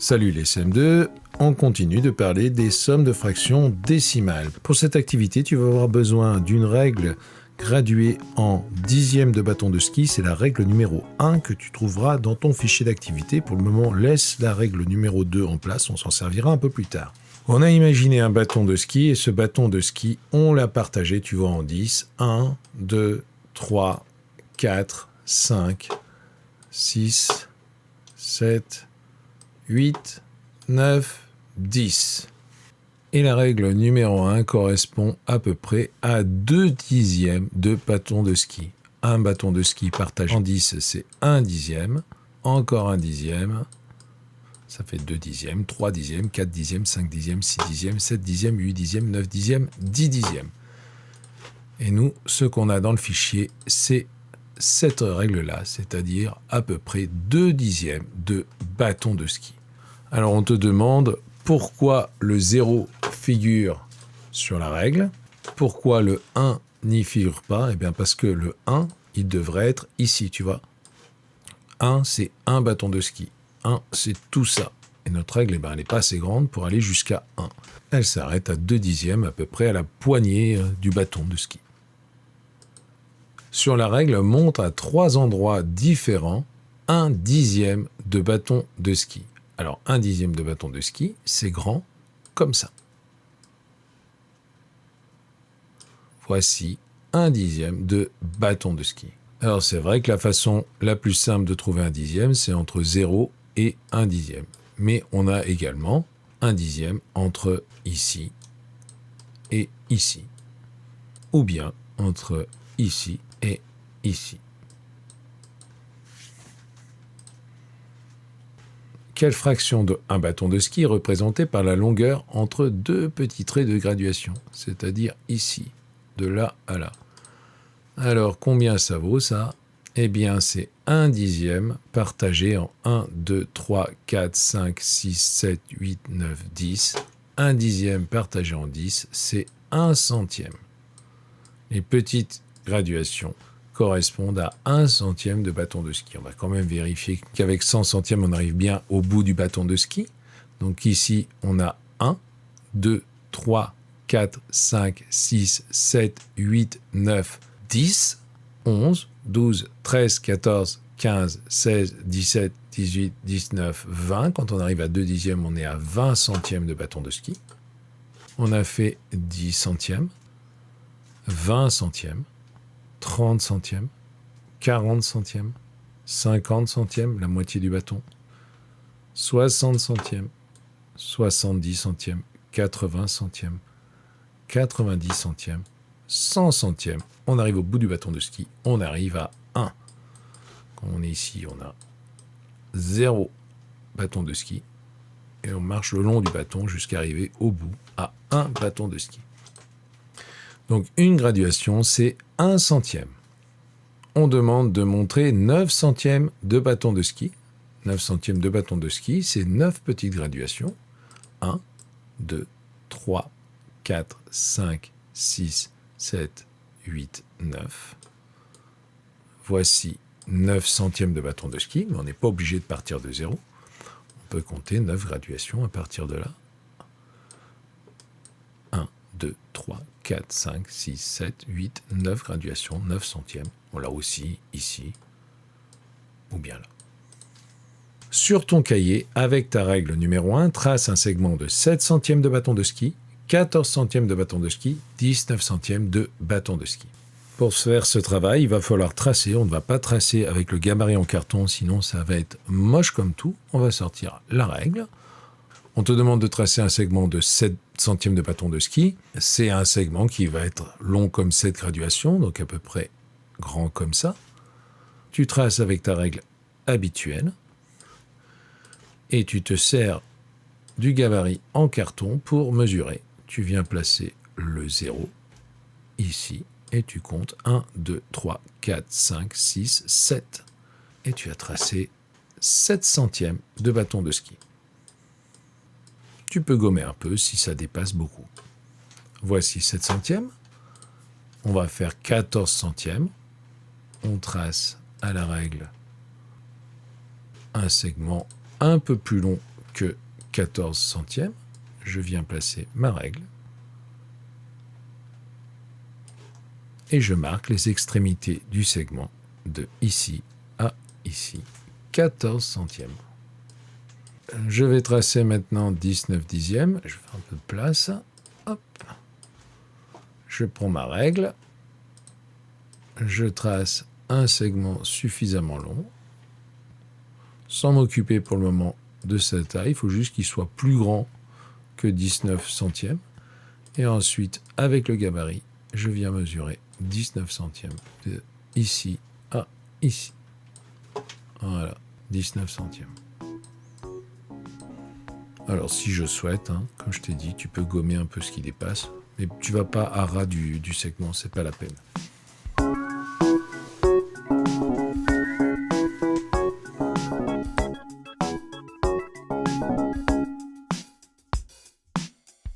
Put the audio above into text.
Salut les CM2, on continue de parler des sommes de fractions décimales. Pour cette activité, tu vas avoir besoin d'une règle graduée en dixièmes de bâton de ski. C'est la règle numéro 1 que tu trouveras dans ton fichier d'activité. Pour le moment, laisse la règle numéro 2 en place, on s'en servira un peu plus tard. On a imaginé un bâton de ski et ce bâton de ski, on l'a partagé, tu vois, en 10. 1, 2, 3, 4, 5, 6, 7, 8, 9, 10. Et la règle numéro 1 correspond à peu près à 2 dixièmes de bâton de ski. Un bâton de ski partagé en 10, c'est 1 dixième. Encore 1 dixième. Ça fait 2 dixièmes, 3 dixièmes, 4 dixièmes, 5 dixièmes, 6 dixièmes, 7 dixièmes, 8 dixièmes, 9 dixièmes, 10 dixièmes. Et nous, ce qu'on a dans le fichier, c'est cette règle-là, c'est-à-dire à peu près 2 dixièmes de bâton de ski. Alors on te demande pourquoi le 0 figure sur la règle, pourquoi le 1 n'y figure pas. Eh bien parce que le 1, il devrait être ici, tu vois. 1, c'est un bâton de ski. 1, c'est tout ça. Et notre règle, elle n'est pas assez grande pour aller jusqu'à 1. Elle s'arrête à 2 dixièmes, à peu près à la poignée du bâton de ski. Sur la règle, montre à 3 endroits différents 1 dixième de bâton de ski. Alors, 1 dixième de bâton de ski, c'est grand comme ça. Voici 1 dixième de bâton de ski. Alors, c'est vrai que la façon la plus simple de trouver 1 dixième, c'est entre 0 et 1 dixième. Mais on a également 1 dixième entre ici et ici. Ou bien entre ici et ici. Quelle fraction de un bâton de ski est représentée par la longueur entre deux petits traits de graduation, c'est-à-dire ici, de là à là. Alors, combien ça vaut ça? Eh bien, c'est 1 dixième partagé en 1, 2, 3, 4, 5, 6, 7, 8, 9, 10. 1 dixième partagé en 10, c'est 1 centième. Les petites graduations correspondent à 1 centième de bâton de ski. On va quand même vérifier qu'avec 100 centièmes, on arrive bien au bout du bâton de ski. Donc ici, on a 1, 2, 3, 4, 5, 6, 7, 8, 9, 10, 11, 12, 13, 14, 15, 16, 17, 18, 19, 20. Quand on arrive à 2 dixièmes, on est à 20 centièmes de bâton de ski. On a fait 10 centièmes, 20 centièmes, 30 centièmes, 40 centièmes, 50 centièmes, la moitié du bâton, 60 centièmes, 70 centièmes, 80 centièmes, 90 centièmes, 100 centièmes. On arrive au bout du bâton de ski, on arrive à 1. Quand on est ici, on a 0 bâton de ski et on marche le long du bâton jusqu'à arriver au bout à 1 bâton de ski. Donc une graduation, c'est 1 centième. On demande de montrer 9 centièmes de bâton de ski. 9 centièmes de bâton de ski, c'est 9 petites graduations. 1, 2, 3, 4, 5, 6, 7, 8, 9. Voici 9 centièmes de bâton de ski, mais on n'est pas obligé de partir de 0. On peut compter 9 graduations à partir de là. 1, 2, 3, 4, 5, 6, 7, 8, 9 graduations, 9 centièmes. On l'a aussi ici, ou bien là. Sur ton cahier, avec ta règle numéro 1, trace un segment de 7 centièmes de bâton de ski, 14 centièmes de bâton de ski, 19 centièmes de bâton de ski. Pour faire ce travail, il va falloir tracer. On ne va pas tracer avec le gabarit en carton, sinon ça va être moche comme tout. On va sortir la règle. On te demande de tracer un segment de 7 centièmes de bâton de ski. C'est un segment qui va être long comme cette graduation, donc à peu près grand comme ça. Tu traces avec ta règle habituelle et tu te sers du gabarit en carton pour mesurer. Tu viens placer le 0 ici et tu comptes 1, 2, 3, 4, 5, 6, 7. Et tu as tracé 7 centièmes de bâton de ski. Tu peux gommer un peu si ça dépasse beaucoup. Voici 7 centièmes. On va faire 14 centièmes. On trace à la règle un segment un peu plus long que 14 centièmes. Je viens placer ma règle. Et je marque les extrémités du segment de ici à ici. 14 centièmes. Je vais tracer maintenant 19 dixièmes. Je fais un peu de place. Hop. Je prends ma règle. Je trace un segment suffisamment long. Sans m'occuper pour le moment de sa taille. Il faut juste qu'il soit plus grand que 19 centièmes. Et ensuite, avec le gabarit, je viens mesurer 19 centièmes. De ici à ici. Voilà, 19 centièmes. Alors, si je souhaite, hein, comme je t'ai dit, tu peux gommer un peu ce qui dépasse, mais tu vas pas à ras du segment, c'est pas la peine.